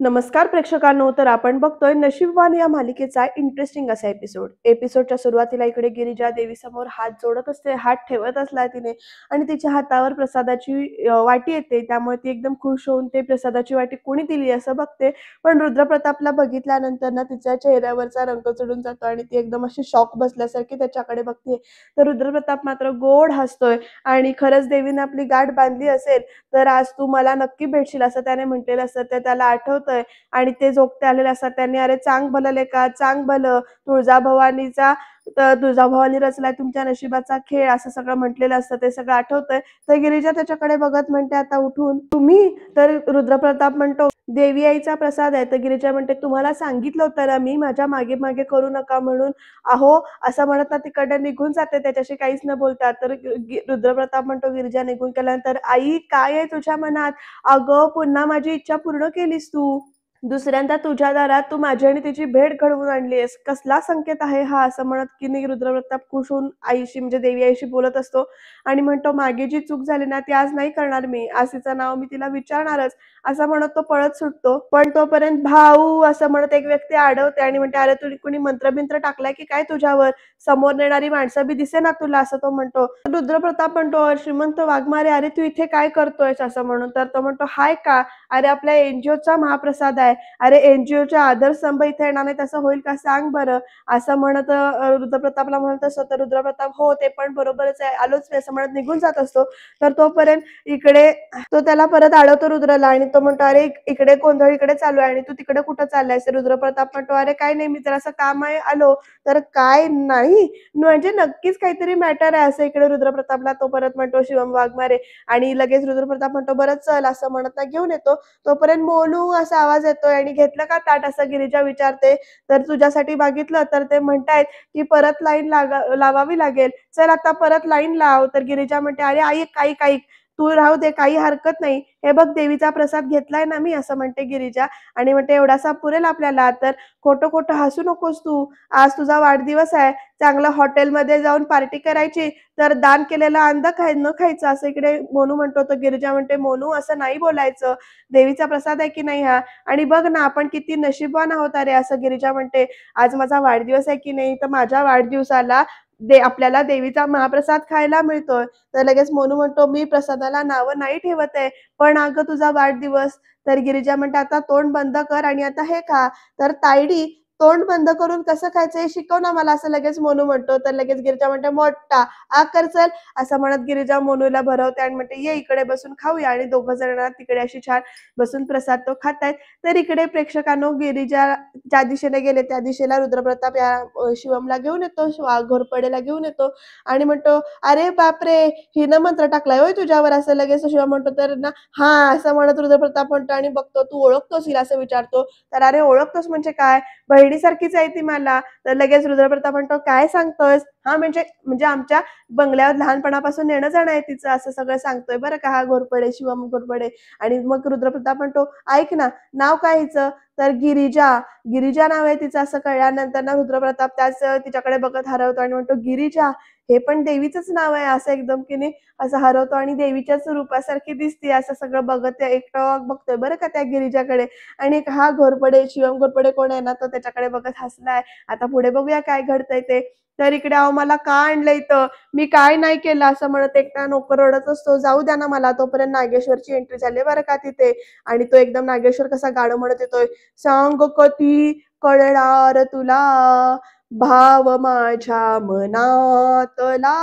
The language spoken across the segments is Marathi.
नमस्कार प्रेक्षकांनो, तर आपण बघतोय नशीबवान या मालिकेचा इंटरेस्टिंग असा एपिसोडच्या सुरुवातीला इकडे गिरिजा देवीसमोर हात जोडत असते, हात ठेवत असलाय तिने आणि तिच्या हातावर प्रसादाची वाटी येते. त्यामुळे ती एकदम खुश होऊन ते प्रसादाची वाटी कोणी दिली असं बघते. पण रुद्रप्रतापला बघितल्यानंतर ना तिच्या चेहऱ्यावरचा रंग चढून जातो आणि ती एकदम अशी शॉक बसल्यासारखी त्याच्याकडे बघते. तर रुद्रप्रताप मात्र गोड हसतोय आणि खरंच देवीने आपली गाठ बांधली असेल तर आज तू मला नक्की भेटशील असं त्याने म्हटलेलं असतं. ते त्याला आठवतंय आणि ते जोगते आलेले असतात. त्यांनी "अरे चांग भलं लेका, चांग भलं, तुळजाभवानी रचलाय तुमच्या नशिबाचा खेळ" असं सगळं म्हटलेलं असतं. ते सगळं आठवतंय. तर गिरिजा त्याच्याकडे बघत म्हणते, "आता उठून तुम्ही?" तर रुद्रप्रताप म्हणतो, "देवी आईचा प्रसाद आहे." तर गिरिजा म्हणते, "तुम्हाला सांगितलं होतं ना मी माझ्या मागे-मागे करू नका म्हणून." "अहो," असं म्हणत ना तिकडनं निघून जाते त्याच्याशी काहीच न बोलता. तर रुद्रप्रताप म्हणतो गिरिजा निघून गेल्यानंतर, "आई काय आहे तुझ्या मनात? अगं पुन्हा माझी इच्छा पूर्ण केलीस तू. दुसऱ्यांदा तुझ्या दारात तू माझी आणि तिची भेट घडवून आणलीयस. कसला संकेत आहे हा?" असं म्हणत की नाही रुद्रप्रताप खुश होऊन आईशी म्हणजे देवी आईशी बोलत असतो आणि म्हणतो, "मागे जी चूक झाली ना ती आज नाही करणार मी. आज तिचं नाव मी तिला विचारणारच." असं म्हणत तो पळत सुटतो. पण तोपर्यंत भाऊ असं म्हणत एक व्यक्ती अडवते आणि म्हणते, "अरे तुला कुणी मंत्रबिंत्र टाकलाय की काय तुझ्यावर? समोर येणारी माणसं बी दिसेना तुला." असं तो म्हणतो. रुद्रप्रताप म्हणतो, "श्रीमंत वाघमारे, अरे तू इथे काय करतोयस?" असं म्हणून. तर तो म्हणतो, "हाय का? अरे आपल्या एनजीओचा महाप्रसाद आहे. अरे एनजीओचे आधारस्तंभ इथे येणार नाहीत असं होईल का सांग बरं?" असं म्हणत रुद्रप्रतापला म्हणत असतो. तर रुद्रप्रताप, "हो ते पण बरोबरच आहे. आलोच मी." असं म्हणत निघून जात असतो. तर तोपर्यंत इकडे तो त्याला परत अडवतो रुद्रला आणि तो म्हणतो, "अरे इकडे गोंधळ इकडे चालू आहे आणि तू तिकडे कुठं चाललायस?" रुद्रप्रताप म्हणतो, "अरे काही नाही, मी जरासं काम आहे आलो." तर "काय नाही?" म्हणजे नक्कीच काहीतरी मॅटर आहे असं इकडे रुद्रप्रतापला तो परत म्हणतो शिवम वाघमारे आणि लगेच रुद्रप्रताप म्हणतो, "बरं चल." असं म्हणत ना घेऊन येतो. तोपर्यंत मोनू असा आवाज येतोय आणि "घेतलं का ताट?" असं गिरिजा विचारते. तर "तुझ्यासाठी मागितलं." तर ते म्हणतायत, की "परत लाईन लावावी लागेल. चल आता परत लाईन लाव." तर गिरिजा म्हणते, "अरे ऐक, ऐक, ऐक. तू राहू दे, काही हरकत नाही. हे बघ देवीचा प्रसाद घेतलाय ना मी." असं म्हणते गिरिजा आणि म्हणते, "एवढासा पुरेल आपल्याला. तर खोटं-खोटं हसू नकोस तू. आज तुझा वाढदिवस आहे. चांगलं हॉटेलमध्ये जाऊन पार्टी करायची, तर दान केलेलं अन्न न खायचं." असं इकडे मोनू म्हणतो. तर गिरिजा म्हणते, "मोनू असं नाही बोलायचं. देवीचा प्रसाद आहे की नाही हा आणि बघ ना आपण किती नशीबवान आहोत अरे." असं गिरिजा म्हणते, "आज माझा वाढदिवस आहे की नाही, तर माझ्या वाढदिवसाला आपल्याला देवीचा महाप्रसाद खायला मिळतोय." तर लगेच मोनू म्हणतो, "मी प्रसादाला नावं नाही ठेवत आहे, पण अगं तुझा वाढदिवस." तर गिरिजा म्हणते, "आता तोंड बंद कर आणि आता हे खा." तर "तायडी, तोंड बंद करून कसं खायचं हे शिकव ना मला." असं लगेच मोनू म्हणतो. तर लगेच गिरिजा म्हणते, "मोठा आ कर चल." असं म्हणत गिरिजा मोनूला भरवते आणि म्हणते, "ये इकडे बसून खाऊया." आणि दोघं जण तिकडे अशी छान बसून प्रसाद तो खातायत. तर इकडे प्रेक्षकांनो गिरिजा ज्या दिशेने गेले त्या दिशेला रुद्रप्रताप या शिवमला घेऊन येतो, घोरपडेला घेऊन येतो आणि म्हणतो, "अरे बापरे! हिनं मंत्र टाकलाय होय तुझ्यावर." असं लगेच शिवम म्हणतो. तर ना "हां." असं म्हणत रुद्रप्रताप म्हणतो आणि बघतो, "तू ओळखतोस हिला?" असं विचारतो. तर "अरे ओळखतोस म्हणजे काय? बहिणीसारखीच आहे ती मला." तर लगेच रुद्रप्रताप म्हणतो, "काय सांगतोयस? हां, म्हणजे म्हणजे आमच्या बंगल्यावर लहानपणापासून येणं-जाणं आहे तिचं." असं सगळं सांगतोय बरं का हा घोरपडे, शिवम घोरपडे. आणि मग रुद्रप्रताप म्हणतो, "ऐक ना, नाव काय हिचं?" तर "गिरिजा." गिरिजा नाव आहे तिचं असं कळल्यानंतर ना रुद्रप्रताप त्याच तिच्याकडे बघत हरवतो आणि म्हणतो, "गिरिजा, हे पण देवीचंच नाव आहे." असं एकदम की नाही असं हरवतो आणि देवीच्याच रूपासारखी दिसते असं सगळं बघत एकटक बघतोय बरं का त्या गिरिजाकडे. आणि हा घोरपडे, शिवम घोरपडे कोण आहे ना, तो त्याच्याकडे बघत हसलाय. आता पुढे बघूया काय घडतंय ते. तर इकडे "अहो मला का आणलं इथं? मी काय नाही केलं." असं म्हणत एकटा नोकर रडत असतो. "जाऊ द्या ना मला." तोपर्यंत नागेश्वरची एंट्री झाली बरं का तिथे आणि तो एकदम नागेश्वर कसा गाणं म्हणत येतोय, "सांग कधी कळणार तुला भाव माझ्या मनातला."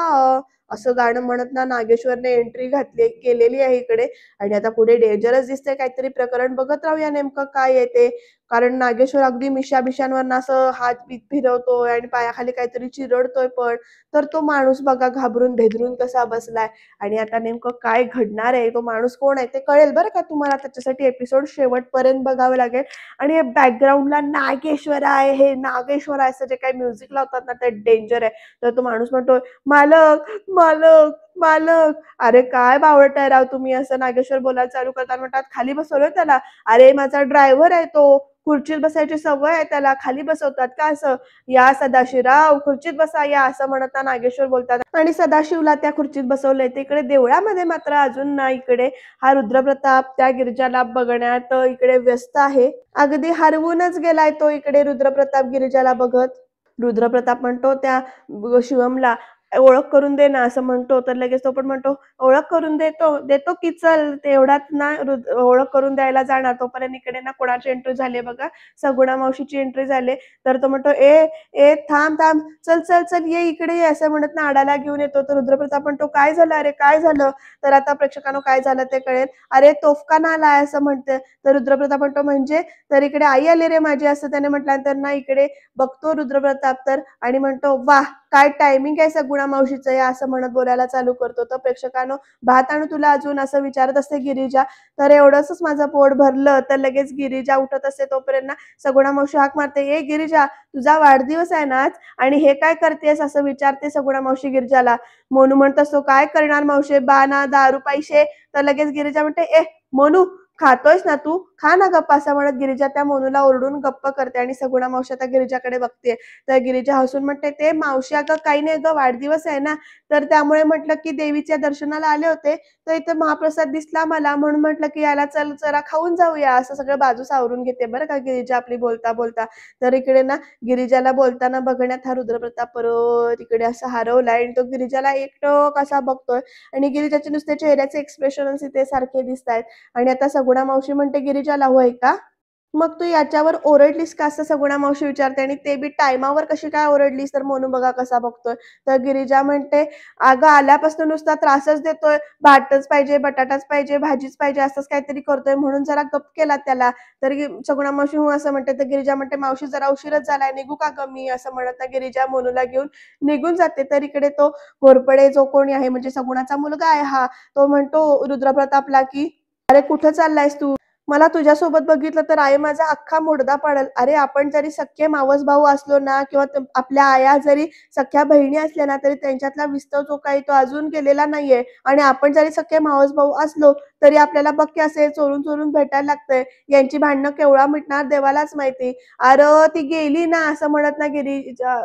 असं गाणं म्हणत ना नागेश्वरने एंट्री घातली केलेली आहे इकडे आणि आता पुढे डेंजरस दिसतंय काहीतरी प्रकरण. बघत राहूया नेमकं काय आहे ते. कारण नागेश्वर अगदी मिशा-बिशांवरनं असं हात-बीत फिरवतोय आणि पायाखाली काहीतरी चिरडतोय पण. तर तो माणूस बघा घाबरून भेदरून कसा बसलाय आणि आता नेमकं काय घडणार आहे, तो माणूस कोण आहे ते कळेल बरं का तुम्हाला. त्याच्यासाठी एपिसोड शेवटपर्यंत बघावं लागेल. आणि हे बॅकग्राऊंडला नागेश्वर आहे, हे नागेश्वर आहे असं जे काही म्युझिक लावतात ना ते डेंजर आहे. तर तो माणूस म्हणतोय, "मालक, मालक, मालक, अरे काय बावळट आहे राव तुम्ही, असं नागेश्वर बोलायला चालू करतात. म्हणतात खाली बसवलं त्याला. अरे माझा ड्रायव्हर आहे तो, खुर्चीत बसायची सवय आहे त्याला, खाली बसवतात का असं? या सदाशिवराव खुर्चीत बसा या, असं म्हणत नागेश्वर बोलतात. आणि सदाशिवला त्या खुर्चीत बसवलंय. ते इकडे देवळामध्ये मात्र अजून ना इकडे हा रुद्रप्रताप त्या गिरिजाला बघण्यात इकडे व्यस्त आहे. अगदी हरवूनच गेलाय तो इकडे रुद्रप्रताप गिरिजाला बघत. रुद्रप्रताप म्हणतो त्या शिवमला, ओळख करून दे ना असं म्हणतो. तर लगेच तो पण म्हणतो, ओळख करून देतो देतो की, चल. तेवढ्यात ना ओळख करून द्यायला जाणार तोपर्यंत इकडे ना कोणाची एंट्री झाली बघा, सगुणा मावशीची एंट्री झाली. तर तो म्हणतो, ए ए थांब थांब, चल चल चल, ये इकडे ये, असं म्हणत ना आडाला घेऊन येतो. तर रुद्रप्रताप म्हणतो, काय झालं अरे, काय झालं? तर आता प्रेक्षकांनो काय झालं ते कळेल. अरे तोफखाना आलाय असं म्हणते. तर रुद्रप्रताप म्हणतो, म्हणजे? तर इकडे आई आली रे माझी, असं त्याने म्हटल्यानंतर ना इकडे बघतो रुद्रप्रताप तर, आणि म्हणतो, वाह काय टायमिंग आहे सगुणा मावशीचं या, असं म्हणत बोलायला चालू करतो. तर प्रेक्षकांनो, भात आणू तुला अजून, असं विचारत असते गिरिजा. तर एवढंच माझं पोट भरलं. तर लगेच गिरिजा उठत असते. तोपर्यंत ना सगुणा मावशी हाक मारते, ए गिरिजा, तुझा वाढदिवस आहे ना आज, आणि हे काय करतेस, असं विचारते सगुणा मावशी गिरिजाला. मोनू म्हणत असतो, काय करणार मावशे, बाना दारू पैसे. तर लगेच गिरिजा म्हणते, ए मोनू, खातोयस ना तू, खा ना गप्प, असं म्हणत गिरिजा त्या मोनूला ओरडून गप्प करते. आणि सगुणा मावशी आता गिरिजाकडे बघते. तर गिरिजा हसून म्हणते, ते मावशी अगं काही नाही ग, वाढदिवस आहे ना, तर त्यामुळे म्हटलं की देवीच्या दर्शनाला आले होते, तर इथं महाप्रसाद दिसला मला, म्हणून म्हटलं की याला चल जरा खाऊन जाऊया, असं सगळं बाजू सावरून घेते बरं का गिरिजा आपली बोलता बोलता. तर इकडे ना गिरिजाला बोलताना बघण्यात हा रुद्रप्रताप परत इकडे असं हरवलाय, आणि तो गिरिजाला एकटक असा बघतोय. आणि गिरिजाचे नुसते चेहऱ्याचे एक्सप्रेशन्स इथे सारखे दिसत आहेत. आणि आता सगुणा मावशी म्हणते गिरिजाला, होय का, मग तू याच्यावर ओरडलीस का, असं सगुणा मावशी विचारते. आणि ते बी टायमावर कशी काय ओरडलीस, तर मोनू बघा कसा बघतोय. तर गिरिजा म्हणते, अगं आल्यापासून नुसता त्रासच देतोय, भातच पाहिजे, बटाटाच पाहिजे, भाजीच पाहिजे, असंच काहीतरी करतोय, म्हणून जरा गप केला त्याला. तर सगुणा मावशी हो असं म्हणते. तर गिरिजा म्हणते, मावशी जरा उशीरच झालाय, निघू का ग मी, असं म्हणत गिरिजा मोनूला घेऊन निघून जाते. तर इकडे तो घोरपडे जो कोणी आहे, म्हणजे सगुणाचा मुलगा आहे हा, तो म्हणतो रुद्रप्रतापला की, अरे कुठं चाललायस तू, मला तुझ्यासोबत बघितलं तर आई माझा अख्खा मुडदा पडेल. अरे आपण जरी सख्खे मावस भाऊ असलो ना, किंवा आपल्या आया जरी सख्या बहिणी असल्या ना, तरी त्यांच्यातला विस्तव जो काही तो अजून गेलेला नाहीये. आणि आपण जरी सख्खे मावस भाऊ असलो तरी आपल्याला बघ असे चोरून चोरून भेटायला लागतंय. यांची भांडणं केवढा मिटणार देवालाच माहिती. अरे ती गेली ना, असं म्हणत ना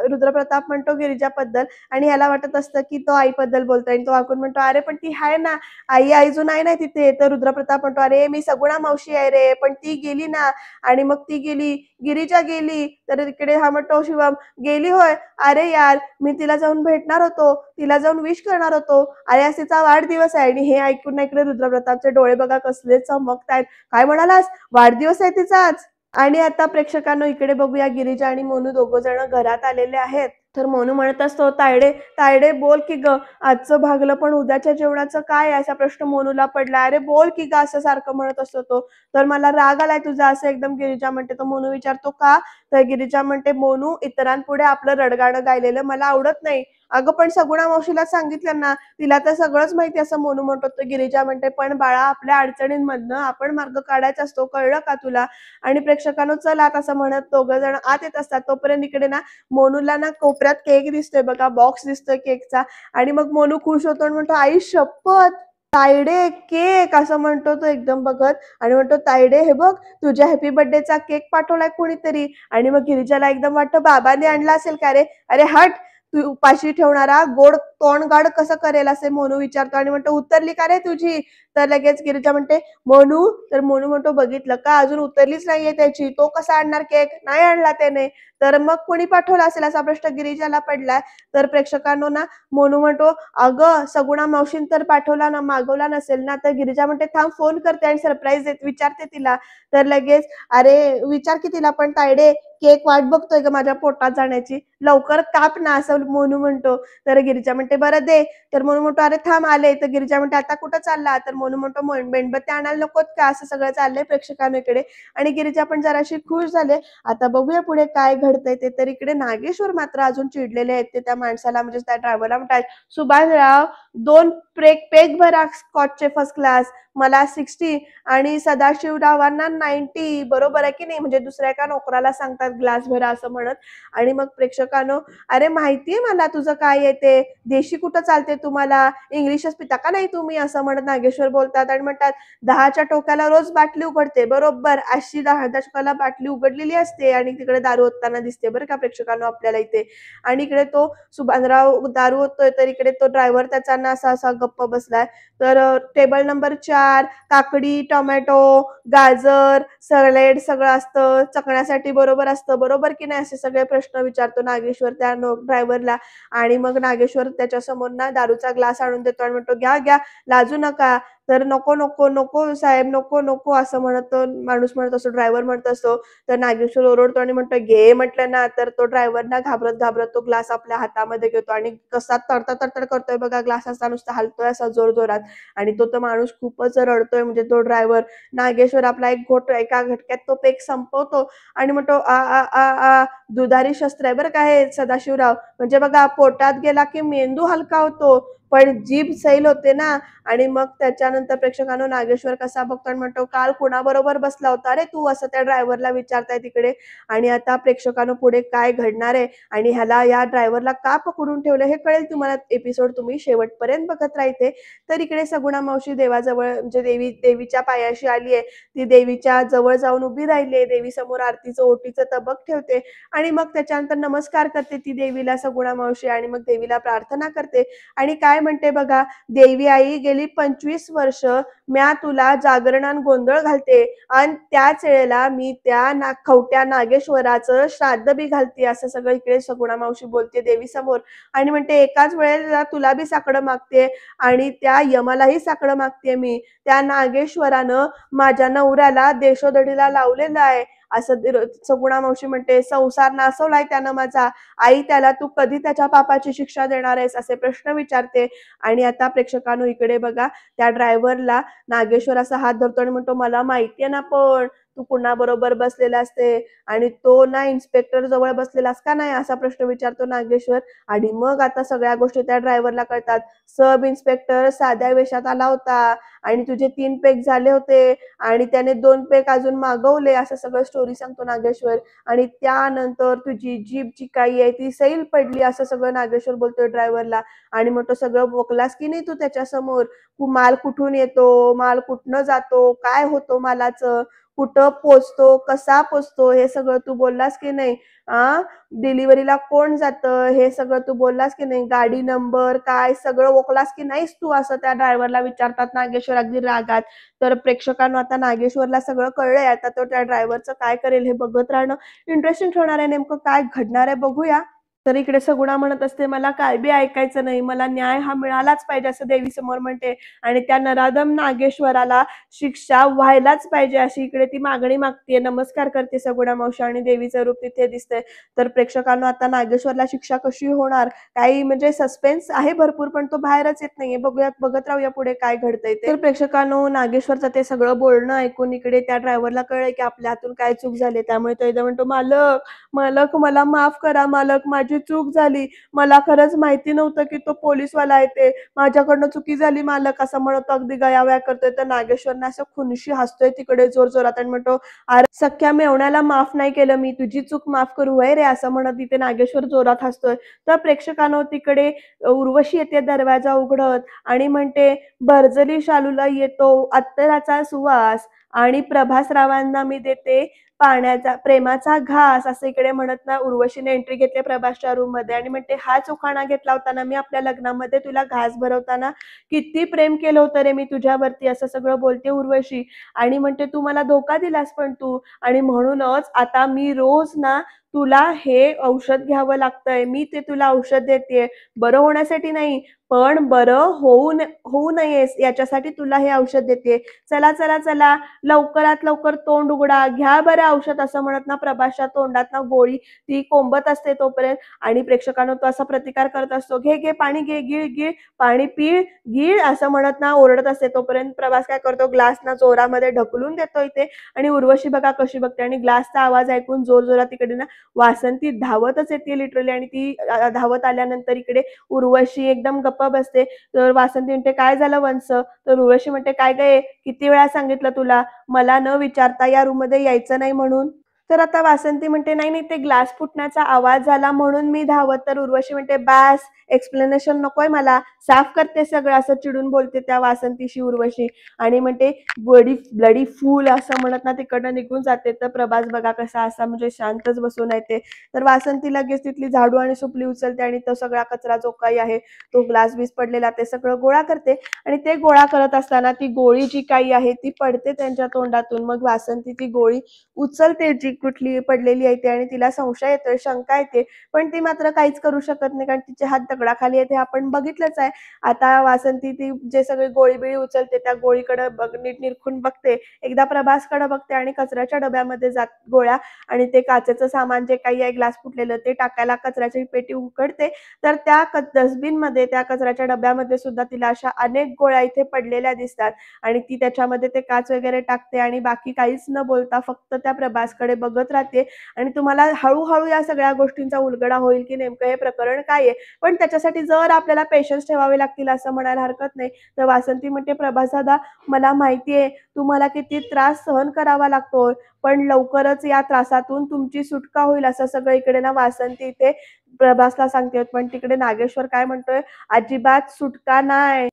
रुद्रप्रताप म्हणतो गिरिजाबद्दल. आणि ह्याला वाटत असतं की तो आईबद्दल बोलतोय, आणि तो आकून म्हणतो, अरे पण ती आहे ना, आई अजून आहे ना तिथे. तर रुद्रप्रताप म्हणतो, अरे मी सगुणा मावशी आहे रे, पण ती गेली ना. आणि मग ती गेली, गिरिजा गेली. तर इकडे हा म्हणतो शिवम, गेली होय, अरे यार मी तिला जाऊन भेटणार होतो, तिला जाऊन विश करणार होतो, अरे आज तिचा वाढदिवस आहे. आणि हे ऐकून ना इकडे रुद्रप्रतापचे डोळे बघा कसले चमकतायत. काय म्हणालास, वाढदिवस आहे तिचा आज? आणि आता प्रेक्षकांनो इकडे बघूया, गिरिजा आणि मोनू दोघं जण घरात आलेले आहेत. तर मोनू म्हणत असतो, तायडे तायडे बोल की ग, आजचं भागलं पण उद्याच्या जेवणाचं काय, असा प्रश्न मोनूला पडला. अरे बोल की ग, असं सारखं म्हणत असतो तो. तर मला राग आलाय तुझा, असं एकदम गिरिजा म्हणते. तो मोनू विचारतो का. तर गिरिजा म्हणते, मोनू इतरांपुढे आपलं रडगाणं गायलेलं मला आवडत नाही. अगं पण सगुणा मावशीला सांगितलं ना, तिला तर सगळंच माहिती, असं मोनू म्हणतो. तर गिरिजा म्हणते, पण बाळा आपल्या अडचणींमधनं आपण मार्ग काढायचा असतो, कळलं का तुला. आणि प्रेक्षकांनो चला आता, असं म्हणत दोघं जण आत येत असतात. तोपर्यंत इकडे ना मोनूला ना कोपऱ्यात केक दिसतोय बघा, बॉक्स दिसतोय केकचा. आणि मग मोनू खुश होतो आणि म्हणतो, आई शपथ, तायडे केक, असं म्हणतो तो एकदम बघत. आणि म्हणतो, तायडे हे बघ, तुझ्या हॅपी बर्थडेचा केक पाठवलाय कोणीतरी. आणि मग गिरिजाला एकदम वाटतं बाबाने आणला असेल का रे. अरे हट, तू उपाशी ठेवणारा गोड तोंड गाड कसं करेल, असे मोनू विचारतो. आणि म्हणतो, उतरली का रे तुझी. तर लगेच गिरिजा म्हणते, मोनू. तर मोनू म्हणतो, बघितलं का, अजून उतरलीच नाहीये त्याची, तो कसा आणणार केक, नाही आणला त्याने. तर मग कोणी पाठवला असेल, असा प्रश्न गिरिजाला पडलाय. तर प्रेक्षकांनो ना मोनू म्हणतो, अगं सगुणा मावशीन तर पाठवला ना, मागवला नसेल ना. तर गिरिजा म्हणते, थांब फोन करते आणि सरप्राईज विचारते तिला. तर लगेच, अरे विचार की तिला पण, तायडे केक वाट बघतोय ग माझ्या पोटात जाण्याची, लवकर काप ना, असं मोनू म्हणतो. तर गिरिजा म्हणते, बरं दे. तर मोनू म्हणतो, अरे थांब आले. तर गिरिजा म्हणते, आता कुठं चालला. तर मोनू म्हणतो, मेणबत्ती आणायला नकोत का, असं सगळं चाललंय प्रेक्षकांनो इकडे. आणि गिरिजा पण जराशी खुश झाले. आता बघूया पुढे काय घडतंय ते. तर इकडे नागेश्वर मात्र अजून चिडलेले आहेत. ते त्या माणसाला, म्हणजे त्या ड्रायव्हरला म्हणतात, सुभाषराव 2 पेग भरा स्कॉचचे फर्स्ट क्लास, मला 60 आणि सदाशिवरावांना 90, बरोबर आहे की नाही? म्हणजे दुसऱ्या एका नोकराला सांगतात ग्लास भरा असं म्हणत. आणि मग प्रेक्षकांनो, अरे माहितीये मला तुझं काय आहे ते, देशी कुठं चालते तुम्हाला, इंग्लिशच पिता का नाही तुम्ही, असं म्हणत नागेश्वर बोलतात आणि म्हणतात 10च्या टोक्याला रोज बाटली उघडते, बरोबर अशी 10च्या टोक्याला बाटली उघडलेली असते आणि तिकडे दारू ओतताना दिसते बरं का प्रेक्षकांनो आपल्याला इथे. आणि इकडे तो सुभानराव दारू ओततोय तर इकडे तो ड्रायव्हर त्याचा ना असा असा गप्प बसलाय. तर टेबल नंबर 4 काकडी, टोमॅटो, गाजर, सॅलेड सगळं असतं, चखण्यासाठी बरोबर असतं, बरोबर की नाही, असे सगळे प्रश्न विचारतो नागेश्वर त्या ड्रायव्हरला. आणि मग नागेश्वर त्याच्या समोर ना दारूचा ग्लास आणून देतो आणि म्हणतो घ्या घ्या, लाजू नका. तर नको नको नको साहेब, नको नको असं म्हणत तो माणूस म्हणत असतो, ड्रायव्हर म्हणत असतो. तर नागेश्वर ओरडतो आणि म्हणतो घे म्हटलं ना. तर तो ड्रायव्हर ना घाबरत घाबरत तो ग्लास आपल्या हातामध्ये घेतो आणि कसा तडतड तडतड करतोय बघा, ग्लास असा नुसता हलतोय असा जोर जोरात. आणि तो तर माणूस खूपच रडतोय, म्हणजे तो ड्रायव्हर. नागेश्वर आपला एक घोट एका घटक्यात तो पेक संपवतो आणि म्हणतो आ आ आ आ दुधारी शस्त्र आहे बरं का हे सदाशिवराव, म्हणजे बघा पोटात गेला की मेंदू हलका होतो पण जीभ सैल होते ना. आणि मग त्याच्यानंतर प्रेक्षकांनो नागेश्वर कसा बघतो आणि म्हणतो काल कुणाबरोबर बसला होता रे तू, असं त्या ड्रायव्हरला विचारताय तिकडे. आणि आता प्रेक्षकांनो पुढे काय घडणार आहे आणि ह्याला या ड्रायव्हरला का पकडून ठेवलं हे कळेल तुम्हाला. एपिसोड तुम्ही शेवटपर्यंत बघत राहते. तर इकडे सगुणा मावशी देवाजवळ म्हणजे देवीच्या पायाशी आली आहे. ती देवीच्या जवळ जाऊन उभी राहिली आहे, देवी समोर आरतीचं ओटीचं तबक ठेवते आणि मग त्याच्यानंतर नमस्कार करते ती देवीला सगुणा मावशी आणि मग देवीला प्रार्थना करते. आणि काय म्हणते बघा, देवी आई गेली 25 वर्ष म्या तुला जागरणात गोंधळ घालते आणि त्याच वेळेला मी त्या खवट्या नागेश्वराचं श्राद्ध बी घालते, असं सगळं इकडे सगुणा मावशी बोलते देवी समोर. आणि म्हणते एकाच वेळेला तुला बी साकडं मागते आणि त्या यमालाही साकडं मागते मी. त्या नागेश्वरानं माझ्या नवऱ्याला देशोधडीला लावलेलं आहे, असं सगुणा मावशी म्हणते. संसार नासवलाय त्यानं माझा, आई त्याला तू कधी त्याच्या पापाची शिक्षा देणार आहेस, असे प्रश्न विचारते. आणि आता प्रेक्षकांनो इकडे बघा, त्या ड्रायव्हरला नागेश्वर असा हात धरतो आणि म्हणतो मला माहितीये ना पण तू कुणाबरोबर बसलेला असते आणि तो ना इन्स्पेक्टर जवळ बसलेलास का नाही, असा प्रश्न विचारतो नागेश्वर. आणि मग आता सगळ्या गोष्टी त्या ड्रायव्हरला कळतात. सब इन्स्पेक्टर साध्या वेशात आला होता आणि तुझे 3 पेक झाले होते आणि त्याने 2 पेक अजून मागवले, असं सगळं स्टोरी सांगतो नागेश्वर. आणि त्यानंतर तुझी जीभ जी काही आहे ती सैल पडली, असं सगळं नागेश्वर बोलतोय ड्रायव्हरला. आणि मग तो सगळं बोकलास की नाही तू त्याच्यासमोर, माल कुठून येतो, माल कुठनं जातो, काय होतो मालाचं, कुठं पोचतो, कसा पोचतो, हे सगळं तू बोललास की नाही. आ डिलिव्हरीला कोण जातं हे सगळं तू बोललास की नाही, गाडी नंबर काय सगळं ओळखलास की नाहीस तू, असं त्या ड्रायव्हरला विचारतात नागेश्वर अगदी रागात. तर प्रेक्षकांनो आता नागेश्वरला सगळं कळलंय, आता तो त्या ड्रायव्हरचं काय करेल हे बघत राहणं इंटरेस्टिंग ठरणार आहे. नेमकं काय घडणार आहे बघूया. तर इकडे सगुणा म्हणत असते मला काय बी ऐकायचं नाही, मला न्याय हा मिळालाच पाहिजे, असं देवी समोर म्हणते. आणि त्या नराधम नागेश्वराला शिक्षा व्हायलाच पाहिजे अशी इकडे ती मागणी मागते. नमस्कार करते सगुणा मावशी आणि देवीचं रूप तिथे दिसतंय. तर प्रेक्षकांना आता नागेश्वरला शिक्षा कशी होणार, काही म्हणजे सस्पेन्स आहे भरपूर पण तो बाहेरच येत नाहीये. बघूया, बघत राहूया पुढे काय घडतंय ते. तर प्रेक्षकांनो नागेश्वरचं ते सगळं बोलणं ऐकून इकडे त्या ड्रायव्हरला कळलंय की आपल्या हातून काय चूक झाली. त्यामुळे तो एकदा म्हणतो मालक मालक मला माफ करा मालक, माझी चूक झाली, मला खरंच माहिती नव्हतं की तो पोलीसवाला आहे ते, माझ्याकडनं चुकी झाली मालक, असं म्हणतो अगदी गयावया करतोय. तर नागेश्वरने असं खुनशी हसतोय तिकडे जोर जोरात आणि म्हणतो अरे सख्या मेवण्याला माफ नाही केलं मी, तुझी चूक माफ करू वय रे, असं म्हणत तिथे नागेश्वर जोरात हसतोय. तर प्रेक्षकांनो तिकडे उर्वशी येते दरवाजा उघडत आणि म्हणते भरजली शालूला येतो अत्तराचा सुवास आणि प्रभासरावांना मी देते पाण्याचा प्रेमाचा घास, असं इकडे म्हणत ना उर्वशीने एंट्री घेतली प्रभासच्या रूम मध्ये आणि म्हणते हाच उखाणा घेतला होता ना मी आपल्या लग्नामध्ये तुला घास भरवताना, किती प्रेम केलं होतं रे मी तुझ्यावरती, असं सगळं बोलते उर्वशी. आणि म्हणते तू मला धोका दिलास पण तू, आणि म्हणूनच आता मी रोज ना तुला हे औषध घ्यावं लागतंय, मी ते तुला औषध देते बरं होण्यासाठी नाही पण बरं होऊ नयेस याच्यासाठी तुला हे औषध देते. चला चला चला लवकरात लवकर तोंड उघडा, घ्या बरं औषध असं म्हणत ना प्रभासच्या तोंडात ना गोळी ती कोंबत असते तोपर्यंत, आणि प्रेक्षकांना तो असा प्रतिकार करत असतो, घे घे पाणी घे, गिळ गिळ पाणी पी, गीळ असं म्हणत ना ओरडत असते. तोपर्यंत प्रभास काय करतो, ग्लास ना जोरामध्ये ढकलून देतो इथे, आणि उर्वशी बघा कशी बघते, आणि ग्लासचा आवाज ऐकून जोर जोरात तिकडे ना वासंती धावतच येते लिटरली, आणि ती धावत आल्यानंतर इकडे उर्वशी एकदम गप्प बसते. तर वासंती म्हणते, काय झालं वंश? तर उर्वशी म्हणते, काय गे, किती वेळा सांगितलं तुला मला न विचारता या रूम मध्ये यायचं नाही म्हणून? तर आता वासंती म्हणते, नाही नाही, ते ग्लास फुटण्याचा आवाज झाला म्हणून मी धावत. तर उर्वशी म्हणते, बास, एक्सप्लेनेशन नकोय मला, साफ करते सगळं, असं चिडून बोलते त्या वासंतीशी उर्वशी, आणि म्हणते ब्लडी ब्लडी फूल असं म्हणत ना तिकडनं निघून जाते. तर प्रभास बघा कसा असा म्हणजे शांतच बसून आहे ते. तर वासंती लगेच तिथली झाडू आणि सुपली उचलते, आणि तो सगळा कचरा जो काही आहे तो ग्लास बीस पडलेला ते सगळं गोळा करते, आणि ते गोळा करत असताना ती गोळी जी काही आहे ती पडते त्यांच्या तोंडातून. मग वासंती ती गोळी उचलते जी कुठली पडलेली आहे ती, आणि तिला संशय येतोय, शंका येते, पण ती मात्र काहीच करू शकत नाही, कारण तिचे हात दगडाखाली आहे ते आपण बघितलंच आहे. आता वासंती ती जे सगळी गोळी बिळी उचलते त्या गोळीकडे नीट निरखून बघते, एकदा प्रभासकडे बघते, आणि कचऱ्याच्या डब्यामध्ये जात गोळ्या आणि ते काचेचं सामान जे काही आहे ग्लास फुटलेलं ते टाकायला कचऱ्याची पेटी उघडते. तर त्या डस्टबिन मध्ये, त्या कचऱ्याच्या डब्यामध्ये सुद्धा तिला अशा अनेक गोळ्या इथे पडलेल्या दिसतात, आणि ती त्याच्यामध्ये ते काच वगैरे टाकते, आणि बाकी काहीच न बोलता फक्त त्या प्रभासकडे बघत राहते. आणि तुम्हाला हळूहळू या सगळ्या गोष्टींचा उलगडा होईल की नेमकं हे प्रकरण काय आहे, पण त्याच्यासाठी जर आपल्याला पेशन्स ठेवावे लागतील असं म्हणायला हरकत नाही. तर वासंती म्हणते, प्रभास दादा, मला माहितीये तुम्हाला किती त्रास सहन करावा लागतोय, पण लवकरच या त्रासातून तुमची सुटका होईल, असं सगळं इकडे ना वासंती इथे प्रभासला सांगते. पण तिकडे नागेश्वर काय म्हणतोय, अजिबात सुटका नाही.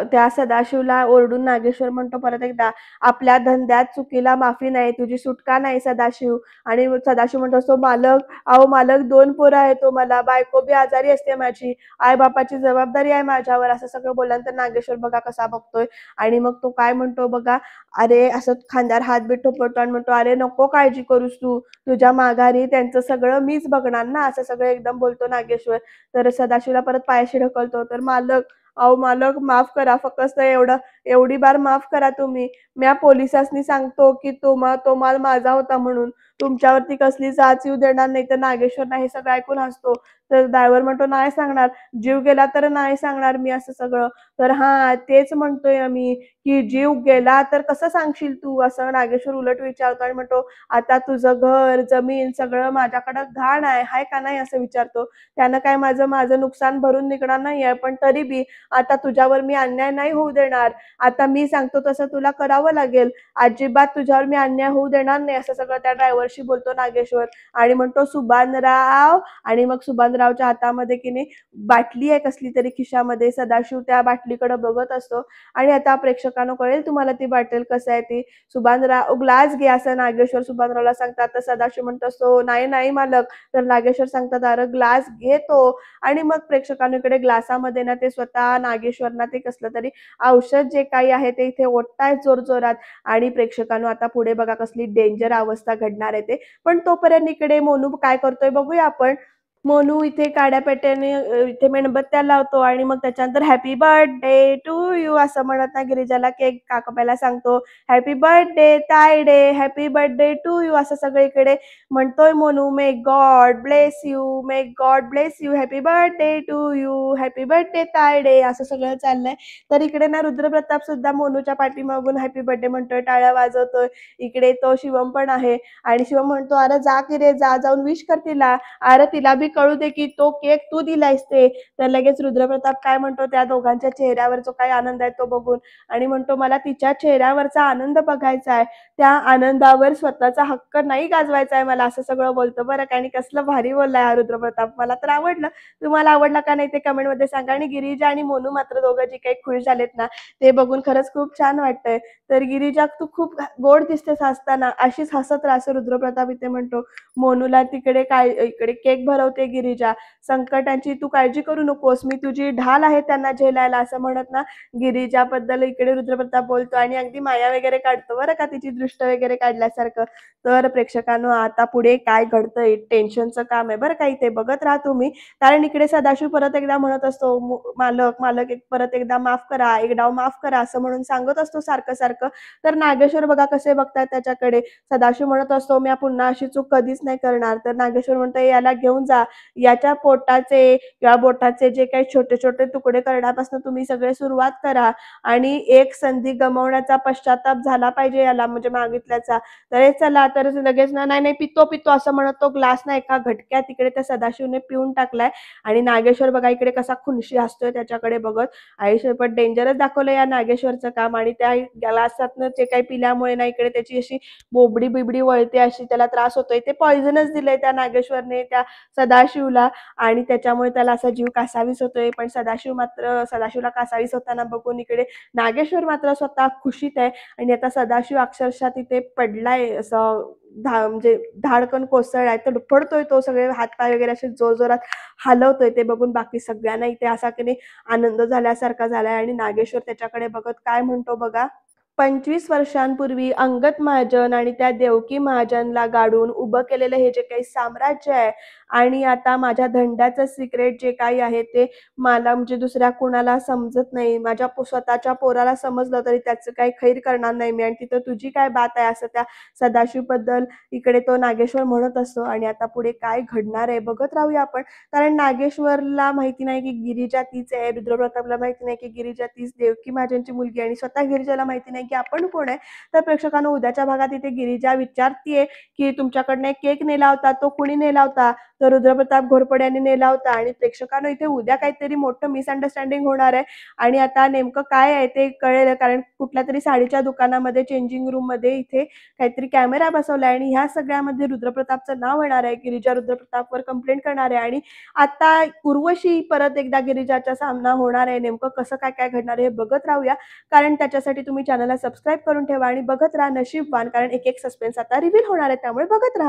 त्या सदाशिवला ओरडून नागेश्वर म्हणतो परत एकदा, आपल्या धंद्यात चुकीला माफी नाही, तुझी सुटका नाही सदाशिव. आणि सदाशिव म्हणतो असतो, मालक, अहो मालक, 2 पोरं आहेत तो मला, बायको बी आजारी असते माझी, आई बापाची जबाबदारी आहे माझ्यावर, असं सगळं बोलल्यानंतर नागेश्वर बघा कसा बघतोय. आणि मग तो काय म्हणतो बघा, अरे असं खांद्यावर हात बीत ठोपवतो आणि म्हणतो, अरे नको काळजी करूस तू, तुझ्या माघारी त्यांचं सगळं मीच बघणार ना, असं सगळं एकदम बोलतो नागेश्वर. तर सदाशिवला परत पायाशी ढकलतो. तर मालक, अहो मालक, माफ करा, फक्त एवढी बार माफ करा तुम्ही, म्या पोलिसांनी सांगतो की तो माल माझा होता म्हणून, तुमच्यावरती कसली जाच येऊ देणार नाही. तर नागेश्वर नाही हे सगळं ऐकून हसतो. तर ड्रायव्हर म्हणतो, नाही सांगणार, जीव गेला तर नाही सांगणार मी असं सगळं. तर हा तेच म्हणतोय आम्ही, की जीव गेला तर कसं सांगशील तू, असं नागेश्वर उलट विचारतो, आणि म्हणतो, आता तुझं घर जमीन सगळं माझ्याकडं घाण आहे, हाय का नाही, असं विचारतो. त्यानं काय माझं माझं नुकसान भरून निघणार नाहीये, पण तरी बी आता तुझ्यावर मी अन्याय नाही होऊ देणार, आता मी सांगतो तसं तुला करावं लागेल, अजिबात तुझ्यावर मी अन्याय होऊ देणार नाही, असं सगळं त्या ड्रायव्हरशी बोलतो नागेश्वर. आणि म्हणतो, सुभानराव, आणि मग सुभानरावच्या हातामध्ये की नाही बाटली आहे कसली तरी खिशामध्ये, सदाशिव त्या बाटलीकडे बघत असतो. आणि आता प्रेक्षकांना कळेल तुम्हाला ती बाटल कसं आहे ती. सुभानराव, ग्लास घे असं नागेश्वर सुभानरावला सांगतात. तर सदाशिव म्हणत असतो, नाही नाही मालक. तर नागेश्वर सांगतात, अरे ग्लास घेतो. आणि मग प्रेक्षकांकडे ग्लासामध्ये ना ते स्वतः नागेश्वरना ते कसलं तरी औषध जे काही आहे ते इथे ओततायत जोरजोरात. आणि प्रेक्षकांनो आता पुढे बघा कसली डेंजर अवस्था घडणार आहे ते. पण तोपर्यंत इकडे मोनू काय करतोय बघूया आपण. मोनू इथे काड्यापेट्याने इथे मेणबत्त्या लावतो, आणि मग त्याच्यानंतर हॅपी बर्थडे टू यू असं म्हणत ना गिरिजाला केक कापायला सांगतो. हॅपी बर्थडे तायडे, हॅपी बर्थडे टू यू असं सगळीकडे म्हणतोय Monu. May God bless you, may God bless you, happy birthday to you, happy birthday तायडे, असं सगळं चाललंय. तर इकडे ना रुद्रप्रताप सुद्धा मोनूच्या पाठीमागून हॅपी बर्थडे म्हणतोय, टाळ्या वाजवतोय. इकडे तो शिवम पण आहे, आणि शिवम म्हणतो, अरे जा की रे, जा, जाऊन विश कर तिला, अरे तिला बी कळू दे की तो केक तू दिलायस ते. तर लगेच रुद्रप्रताप काय म्हणतो, त्या दोघांच्या चेहऱ्यावर जो काही आनंद आहे तो बघून, आणि म्हणतो, मला तिच्या चेहऱ्यावरचा आनंद बघायचा आहे, त्या आनंदावर स्वतःचा हक्क नाही गाजवायचा आहे मला, असं सगळं बोलतो बरं का. आणि कसलं भारी बोललाय हा रुद्रप्रताप, मला तर आवडलं. तुम्हाला आवडला का नाही ते कमेंट मध्ये सांगा. आणि गिरिजा आणि मोनू मात्र दोघं जे काही खुश झालेत ना ते बघून खरंच खूप छान वाटतंय. तर गिरिजा, तू खूप गोड दिसतेस हसताना, अशीच हसत राहा, असं रुद्रप्रताप इथे म्हणतो. मोनूला तिकडे काय इकडे केक भरवते बोलते गिरिजा, संकटांची तू काळजी करू नकोस, मी तुझी ढाल आहे त्यांना झेलायला, असं म्हणत ना गिरिजाबद्दल इकडे रुद्रप्रताप बोलतो आणि अगदी माया वगैरे काढतो बरं का, तिची दृष्ट वगैरे काढल्यासारखं. तर प्रेक्षकांनो, आता पुढे काय घडतंय टेन्शनचं काम आहे बरं का, इथे बघत राहा तुम्ही. कारण इकडे सदाशिव परत एकदा म्हणत असतो, मालक मालक परत एकदा माफ करा, एक डाव माफ करा, असं म्हणून सांगत असतो सारखं सारखं. तर नागेश्वर बघा कसे बघतात त्याच्याकडे. सदाशिव म्हणत असतो, मी पुन्हा अशी चूक कधीच नाही करणार. तर नागेश्वर म्हणतो, याला घेऊन जा, याच्या पोटाचे किंवा बोटाचे जे काही छोटे छोटे तुकडे करण्यापासून तुम्ही सगळे सुरुवात करा आणि एक संधी गमावण्याचा पश्चाताप झाला पाहिजे याला, म्हणजे मागितल्याचा. तर हे चला, तर लगेच ना, नाही नाही पितो पितो असं म्हणत तो ग्लास ना एका घटक्यात तिकडे त्या सदाशिवने पिऊन टाकलाय. आणि नागेश्वर बघा इकडे कसा खुनशी हसतोय त्याच्याकडे बघत. आयुष्यभर डेंजरच दाखवलं या नागेश्वरचं काम. आणि त्या ग्लासातनं जे काही पिल्यामुळे ना इकडे त्याची अशी बोबडी बिबडी वळते, अशी त्याला त्रास होतोय. ते पॉइझनच दिलंय त्या नागेश्वरने त्या सदाशिवला आणि त्याच्यामुळे त्याला असा जीव कासावीस होतोय. पण सदाशिवला कासावीस होताना बघून इकडे नागेश्वर मात्र स्वतः खुशीत आहे. आणि आता सदाशिव अक्षरशः तिथे पडलाय, असं म्हणजे धाडकन कोसळलाय, तर पडतोय तो, सगळे हातपाय वगैरे असे जोरजोरात हलवतोय. ते बघून बाकी सगळ्यांना इथे असा की नाही आनंद झाल्यासारखा झालाय. आणि नागेश्वर त्याच्याकडे बघत काय म्हणतो बघा, 25 वर्षांपूर्वी अंगद महाजन आणि त्या देवकी महाजनला गाडून उभं केलेलं हे जे काही साम्राज्य आहे आणि आता माझ्या धंद्याचं सिक्रेट जे काही आहे ते मला म्हणजे दुसऱ्या कुणाला समजत नाही, माझ्या स्वतःच्या पोराला समजलं तरी त्याचं काही खैर करणार नाही मी, आणि तिथं तुझी काय बात आहे, असं त्या सदाशिव बद्दल इकडे तो नागेश्वर म्हणत असतो. आणि आता पुढे काय घडणार आहे बघत राहूया आपण. कारण नागेश्वरला माहिती नाही की गिरिजा तीच आहे, रुद्रप्रतापला माहिती नाही की गिरिजा तीच देवकी महाजनची मुलगी, आणि स्वतः गिरिजाला माहिती नाही की आपण कोण आहे. तर प्रेक्षकांनो, उद्याच्या भागात इथे गिरिजा विचारतीये की तुमच्याकडनं एक केक नेला होता, तो कुणी नेला होता. तर रुद्रप्रताप घोरपडे यांनी नेला होता. आणि प्रेक्षकांनो, इथे उद्या काहीतरी मोठं मिसअंडरस्टँडिंग होणार आहे आणि आता नेमकं काय आहे ते कळेल. कारण कुठल्या तरी साडीच्या दुकानामध्ये चेंजिंग रूम मध्ये इथे काहीतरी कॅमेरा बसवलाय आणि ह्या सगळ्यामध्ये रुद्रप्रतापचं नाव येणार आहे. गिरिजा रुद्रप्रतापवर कंप्लेंट करणार आहे आणि आता उर्वशी परत एकदा गिरिजाचा सामना होणार आहे. नेमकं कसं काय काय घडणार आहे हे बघत राहूया. कारण त्याच्यासाठी तुम्ही चॅनलला सबस्क्राईब करून ठेवा आणि बघत राहा नशीबवान, कारण एक एक सस्पेन्स आता रिव्हील होणार आहे, त्यामुळे बघत राहा.